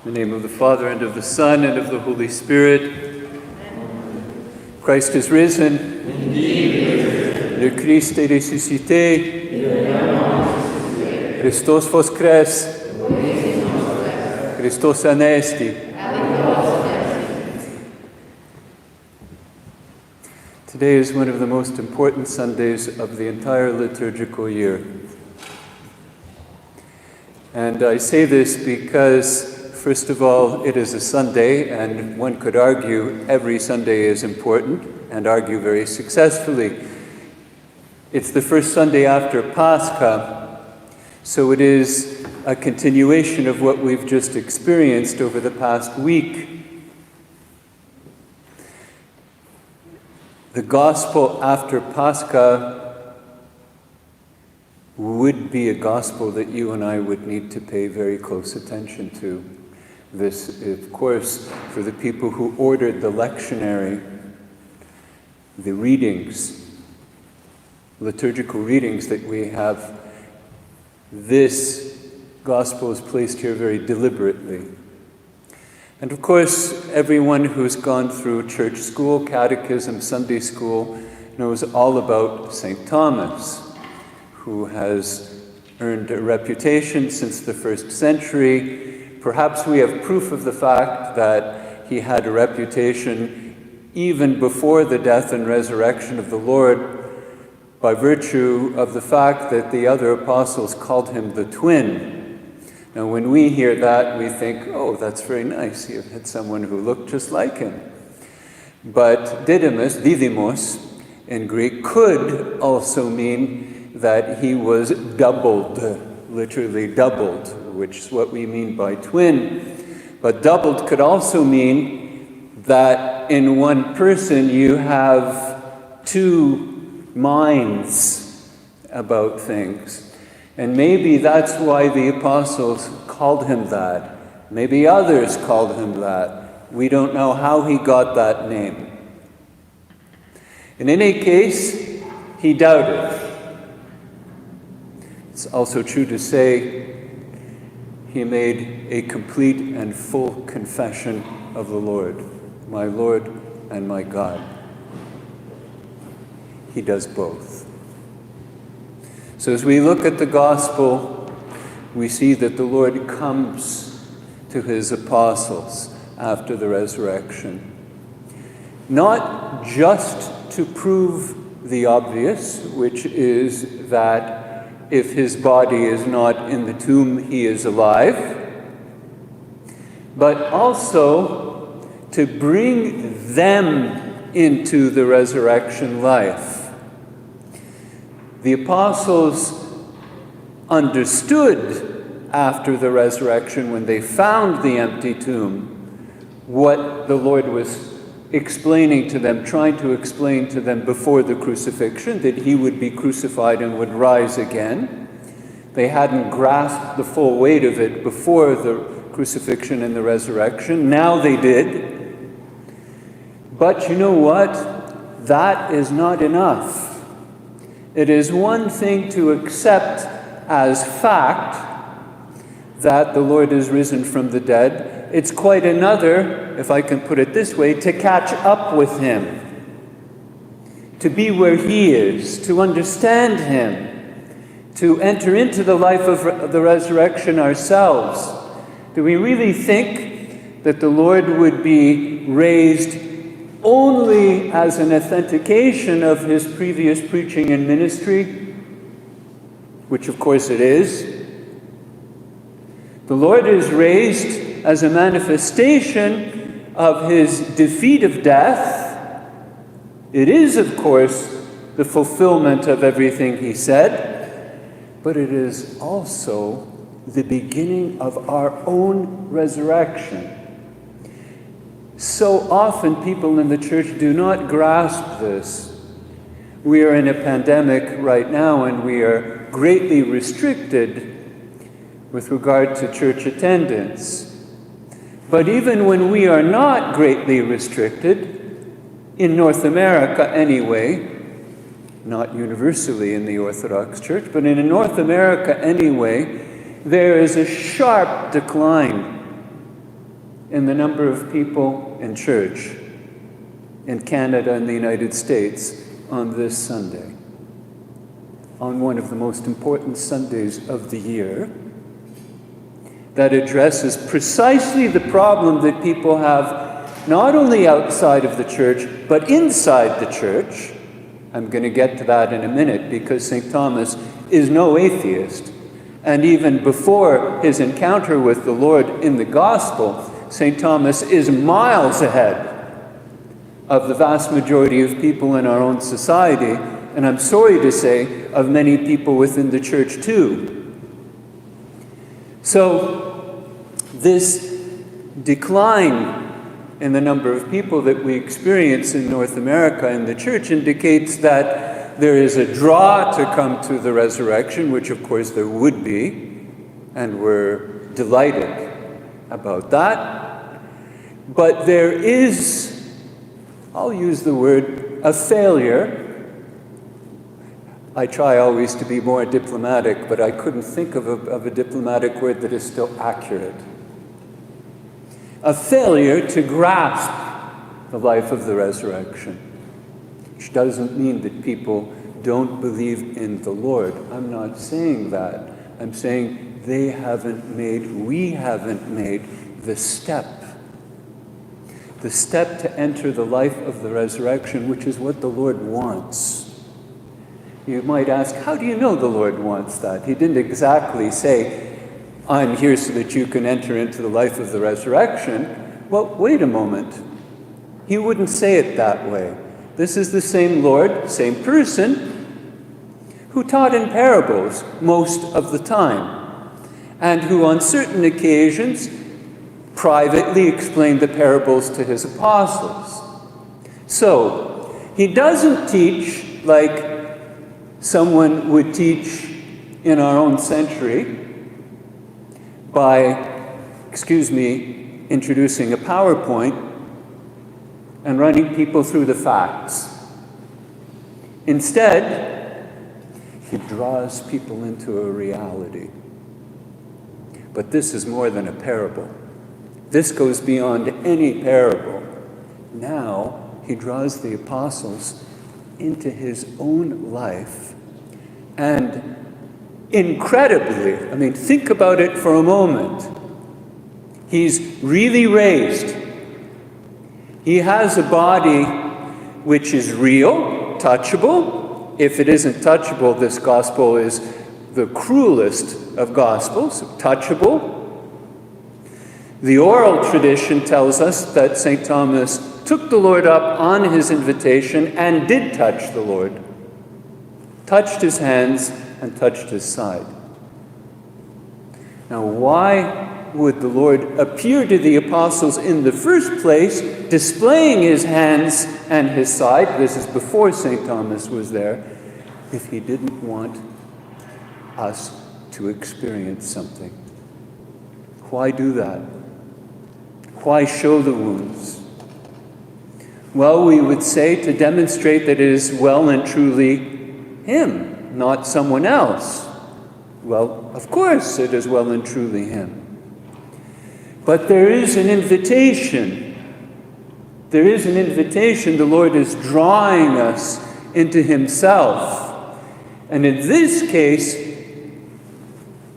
In the name of the Father, and of the Son, and of the Holy Spirit. Christ is risen. Indeed. Le Christ est ressuscité. Christos voskres. Christos anesti. Today is one of the most important Sundays of the entire liturgical year. And I say this because, first of all, it is a Sunday, and one could argue every Sunday is important, and argue very successfully. It's the first Sunday after Pascha, so it is a continuation of what we've just experienced over the past week. The gospel after Pascha would be a gospel that you and I would need to pay very close attention to. This, of course, for the people who ordered the lectionary, the readings, liturgical readings that we have, this gospel is placed here very deliberately. And of course, everyone who's gone through church school, catechism, Sunday school, knows all about St. Thomas, who has earned a reputation since the first century. Perhaps we have proof of the fact that he had a reputation even before the death and resurrection of the Lord, by virtue of the fact that the other apostles called him the twin. Now, when we hear that, we think, oh, that's very nice. You had someone who looked just like him. But didymos, in Greek, could also mean that he was doubled, literally doubled, which is what we mean by twin. But doubled could also mean that in one person you have two minds about things. And maybe that's why the apostles called him that. Maybe others called him that. We don't know how he got that name. In any case, he doubted. It's also true to say he made a complete and full confession of the Lord, my Lord and my God. He does both. So as we look at the gospel, we see that the Lord comes to his apostles after the resurrection, not just to prove the obvious, which is that if his body is not in the tomb, he is alive, but also to bring them into the resurrection life. The apostles understood after the resurrection, when they found the empty tomb, what the Lord was explaining to them, trying to explain to them before the crucifixion, that he would be crucified and would rise again. They hadn't grasped the full weight of it before the crucifixion and the resurrection. Now they did. But you know what? That is not enough. It is one thing to accept as fact that the Lord is risen from the dead. It's quite another, if I can put it this way, to catch up with him, to be where he is, to understand him, to enter into the life of the resurrection ourselves. Do we really think that the Lord would be raised only as an authentication of his previous preaching and ministry? Which of course it is. The Lord is raised as a manifestation of his defeat of death. It is, of course, the fulfillment of everything he said, but it is also the beginning of our own resurrection. So often people in the church do not grasp this. We are in a pandemic right now, and we are greatly restricted with regard to church attendance. But even when we are not greatly restricted, in North America anyway, not universally in the Orthodox Church, but in North America anyway, there is a sharp decline in the number of people in church in Canada and the United States on this Sunday, on one of the most important Sundays of the year, that addresses precisely the problem that people have not only outside of the church, but inside the church. I'm going to get to that in a minute, because St. Thomas is no atheist. And even before his encounter with the Lord in the Gospel, St. Thomas is miles ahead of the vast majority of people in our own society, and I'm sorry to say, of many people within the church too. So, this decline in the number of people that we experience in North America in the church indicates that there is a draw to come to the resurrection, which of course there would be, and we're delighted about that. But there is, I'll use the word, a failure. I try always to be more diplomatic, but I couldn't think of a diplomatic word that is still accurate. A failure to grasp the life of the resurrection, which doesn't mean that people don't believe in the Lord. I'm not saying that. I'm saying we haven't made the step to enter the life of the resurrection, which is what the Lord wants. You might ask, how do you know the Lord wants that? He didn't exactly say, I'm here so that you can enter into the life of the resurrection. Well, wait a moment. He wouldn't say it that way. This is the same Lord, same person, who taught in parables most of the time, and who on certain occasions privately explained the parables to his apostles. So, he doesn't teach like someone would teach in our own century by, introducing a PowerPoint and running people through the facts. Instead, he draws people into a reality. But this is more than a parable. This goes beyond any parable. Now, he draws the apostles into his own life. And incredibly, think about it for a moment. He's really raised. He has a body which is real, touchable. If it isn't touchable, this gospel is the cruelest of gospels, touchable. The oral tradition tells us that St. Thomas took the Lord up on his invitation and did touch the Lord, touched his hands and touched his side. Now, why would the Lord appear to the apostles in the first place, displaying his hands and his side? This is before St. Thomas was there, if he didn't want us to experience something. Why do that? Why show the wounds? Well, we would say to demonstrate that it is well and truly him, not someone else. Well, of course it is well and truly him. But there is an invitation. There is an invitation. The Lord is drawing us into himself. And in this case,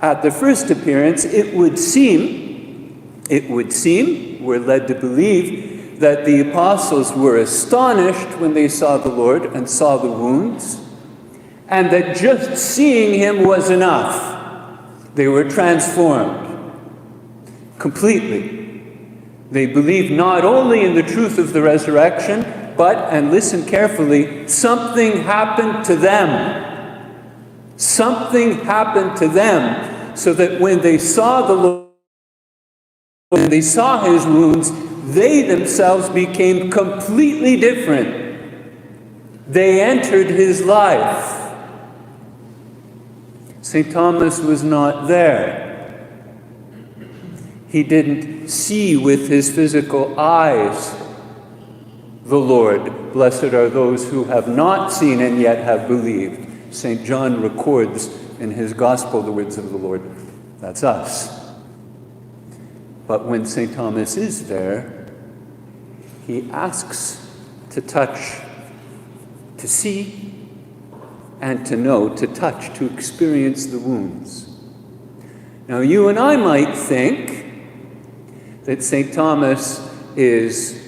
at the first appearance, it would seem, we're led to believe, that the apostles were astonished when they saw the Lord and saw the wounds, and that just seeing him was enough. They were transformed completely. They believed not only in the truth of the resurrection, but, and listen carefully, something happened to them. Something happened to them, so that when they saw the Lord, when they saw his wounds, they themselves became completely different. They entered his life. St. Thomas was not there. He didn't see with his physical eyes the Lord. Blessed are those who have not seen and yet have believed. St. John records in his gospel the words of the Lord. That's us. But when St. Thomas is there, he asks to touch, to see, and to know, to touch, to experience the wounds. Now, you and I might think that St. Thomas is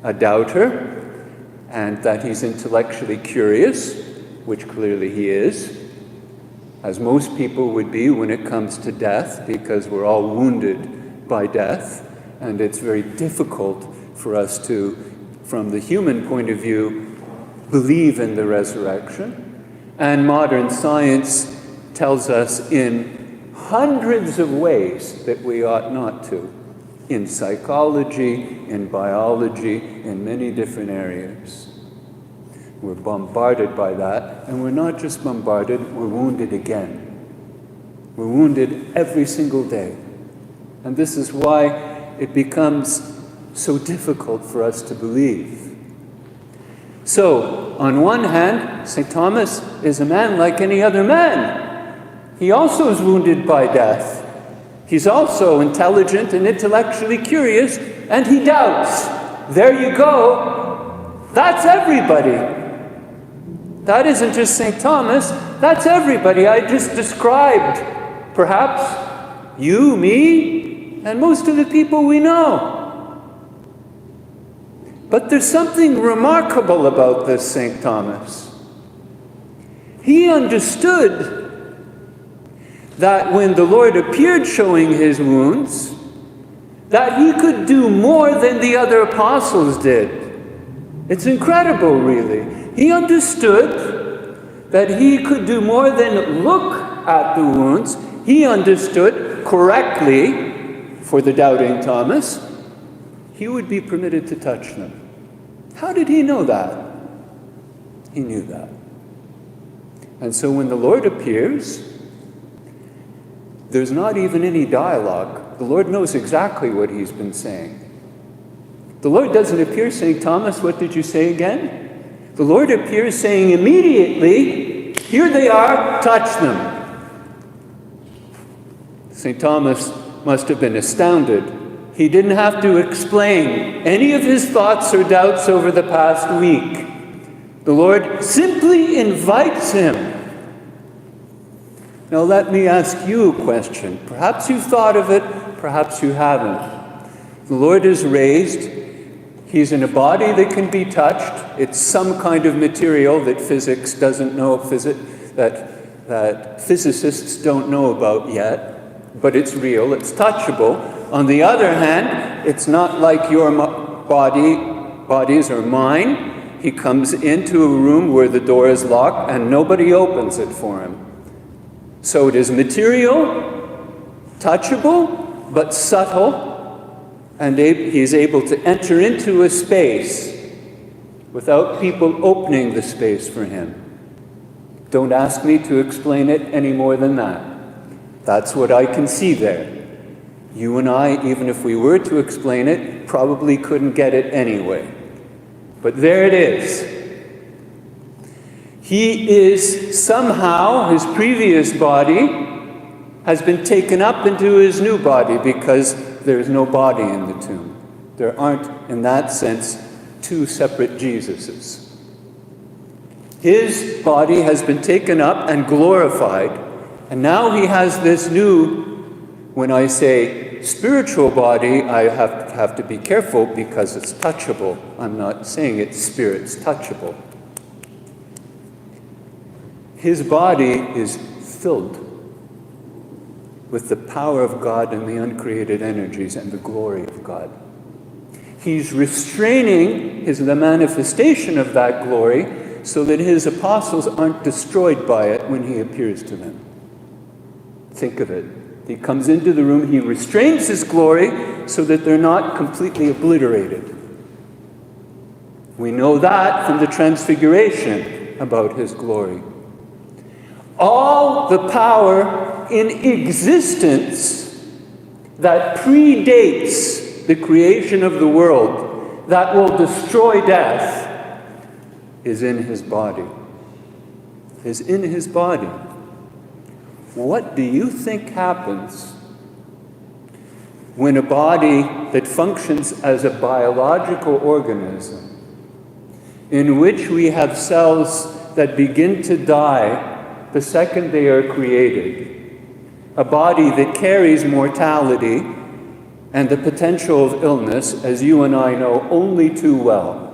a doubter and that he's intellectually curious, which clearly he is, as most people would be when it comes to death, because we're all wounded by death, and it's very difficult for us to, from the human point of view, believe in the resurrection. And modern science tells us in hundreds of ways that we ought not to, in psychology, in biology, in many different areas. We're bombarded by that, and we're not just bombarded, we're wounded again. We're wounded every single day. And this is why it becomes so difficult for us to believe. So, on one hand, St. Thomas is a man like any other man. He also is wounded by death. He's also intelligent and intellectually curious, and he doubts. There you go. That's everybody. That isn't just St. Thomas, that's everybody I just described. Perhaps you, me, and most of the people we know. But there's something remarkable about this St. Thomas. He understood that when the Lord appeared showing his wounds, that he could do more than the other apostles did. It's incredible, really. He understood that he could do more than look at the wounds. He understood correctly, for the doubting Thomas, he would be permitted to touch them. How did he know that? He knew that. And so when the Lord appears, there's not even any dialogue. The Lord knows exactly what he's been saying. The Lord doesn't appear saying, Thomas, what did you say again? The Lord appears saying immediately, here they are, touch them. St. Thomas must have been astounded. He didn't have to explain any of his thoughts or doubts over the past week. The Lord simply invites him. Now let me ask you a question. Perhaps you've thought of it, perhaps you haven't. The Lord is raised. He's in a body that can be touched. It's some kind of material that physics doesn't know, that physicists don't know about yet, but it's real, it's touchable. On the other hand, it's not like your bodies or mine. He comes into a room where the door is locked and nobody opens it for him. So it is material, touchable, but subtle, and he is able to enter into a space without people opening the space for him. Don't ask me to explain it any more than that. That's what I can see there. You and I, even if we were to explain it, probably couldn't get it anyway. But there it is. He is somehow, his previous body has been taken up into his new body because there is no body in the tomb. There aren't, in that sense, two separate Jesuses. His body has been taken up and glorified, and now he has this new, when I say spiritual body, I have to be careful because it's touchable. I'm not saying it's spirit's touchable. His body is filled with the power of God and the uncreated energies and the glory of God. He's restraining the manifestation of that glory so that his apostles aren't destroyed by it when he appears to them. Think of it. He comes into the room, he restrains his glory so that they're not completely obliterated. We know that from the Transfiguration about his glory. All the power in existence that predates the creation of the world, that will destroy death, is in his body. Is in his body. What do you think happens when a body that functions as a biological organism, in which we have cells that begin to die the second they are created, a body that carries mortality and the potential of illness, as you and I know only too well,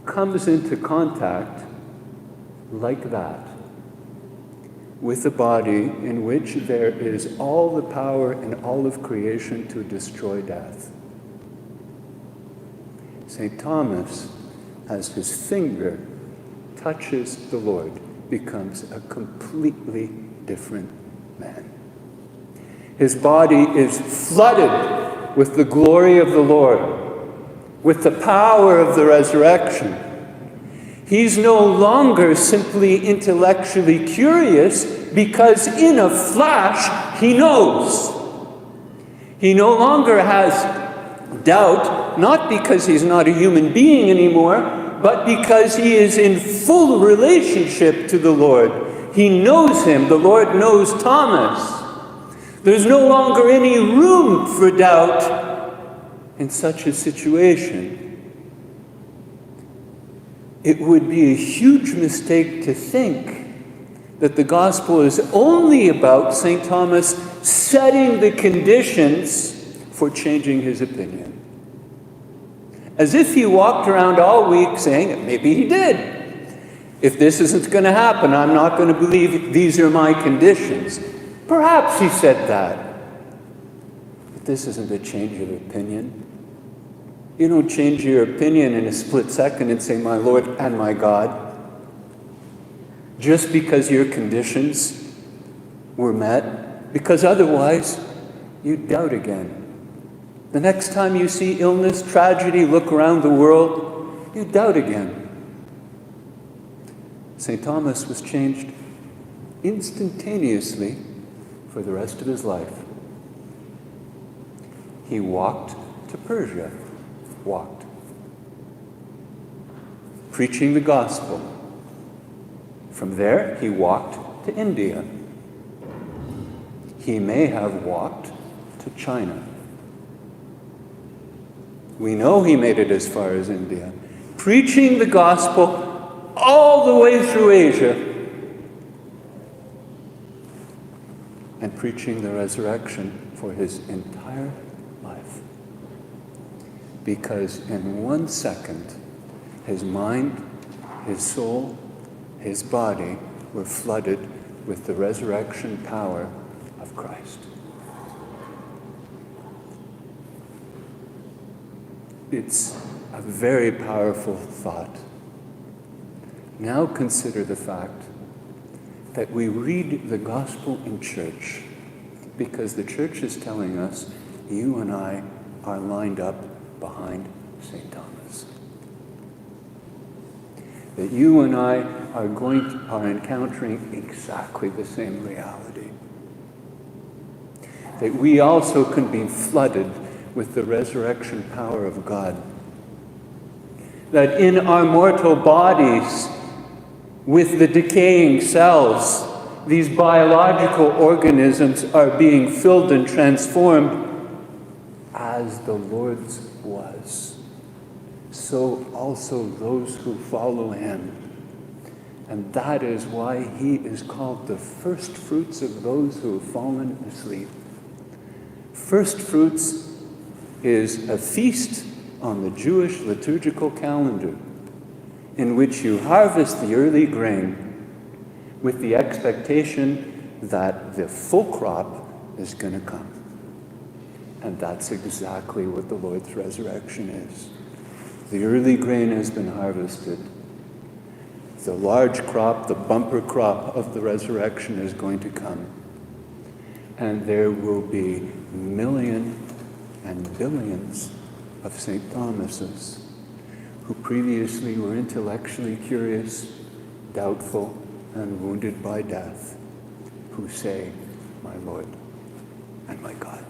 comes into contact like that with a body in which there is all the power in all of creation to destroy death. St. Thomas, as his finger touches the Lord, becomes a completely different man. His body is flooded with the glory of the Lord, with the power of the resurrection. He's no longer simply intellectually curious, because in a flash he knows. He no longer has doubt, not because he's not a human being anymore, but because he is in full relationship to the Lord. He knows him. The Lord knows Thomas. There's no longer any room for doubt in such a situation. It would be a huge mistake to think that the gospel is only about St. Thomas setting the conditions for changing his opinion. As if he walked around all week saying, maybe he did. If this isn't going to happen, I'm not going to believe these are my conditions. Perhaps he said that. But this isn't a change of opinion. You don't change your opinion in a split second and say, my Lord and my God, just because your conditions were met, because otherwise you doubt again. The next time you see illness, tragedy, look around the world, you doubt again. St. Thomas was changed instantaneously for the rest of his life. He walked to Persia. Preaching the gospel. From there, he walked to India. He may have walked to China. We know he made it as far as India. Preaching the gospel all the way through Asia. And preaching the resurrection for his entire life. Because in 1 second, his mind, his soul, his body were flooded with the resurrection power of Christ. It's a very powerful thought. Now consider the fact that we read the gospel in church because the church is telling us you and I are lined up behind St. Thomas. That you and I are encountering exactly the same reality. That we also can be flooded with the resurrection power of God. That in our mortal bodies, with the decaying cells, these biological organisms are being filled and transformed as the Lord's was. So also those who follow him. And that is why he is called the first fruits of those who have fallen asleep. First fruits is a feast on the Jewish liturgical calendar in which you harvest the early grain with the expectation that the full crop is going to come. And that's exactly what the Lord's resurrection is. The early grain has been harvested. The large crop, the bumper crop of the resurrection is going to come. And there will be millions and billions of St. Thomases who previously were intellectually curious, doubtful, and wounded by death, who say, my Lord and my God.